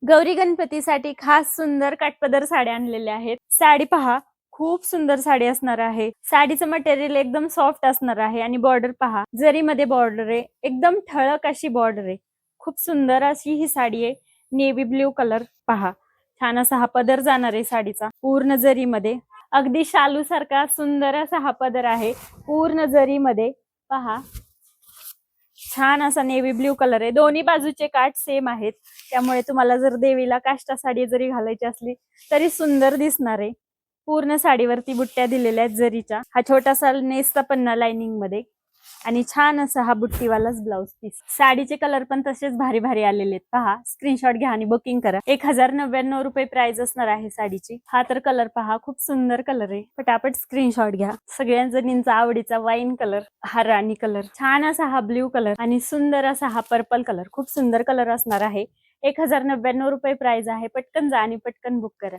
गौरी गणपतीसाठी खास सुंदर काठपदर साड्या आणलेल्या आहेत. साडी पहा, खूप सुंदर साडी असणार आहे. साडीचं मटेरियल एकदम सॉफ्ट असणार आहे आणि बॉर्डर पहा, जरीमध्ये बॉर्डर आहे, एकदम ठळक अशी बॉर्डर आहे. खूप सुंदर अशी ही साडी आहे. नेव्ही ब्ल्यू कलर पहा, छान असा हा पदर जाणार आहे साडीचा पूर्ण जरीमध्ये. अगदी शालू सारखा सुंदर असा हा पदर आहे पूर्ण जरीमध्ये. पहा, छान असा नेव्ही ब्ल्यू कलर आहे. दोन्ही बाजूचे काठ सेम आहेत, त्यामुळे तुम्हाला जर देवीला काष्टा साडी जरी घालायची असली तरी सुंदर दिसणार आहे. पूर्ण साडीवरती बुट्ट्या दिलेल्या आहेत जरीच्या. हा छोटासा नेसचा पन्ना लाइनिंग मध्ये आणि छान असा हा बुट्टीवालाच ब्लाउज पीस. साडीचे कलर पण तसेच भारी भारी आलेले आहेत. पहा, स्क्रीनशॉट घ्या आणि बुकिंग करा. 1099 रुपये प्राइस असणार आहे साडीची. हा तर कलर पहा, खूप सुंदर कलर आहे. पटापट स्क्रीनशॉट घ्या. सगळ्या जणींचा आवडीचा वाईन कलर, हा राणी कलर, छान असा हा ब्ल्यू कलर आणि सुंदर असा हा पर्पल कलर. खूप सुंदर कलर असणार आहे. 1099 रुपये प्राइस आहे. पटकन जा आणि पटकन बुक करा.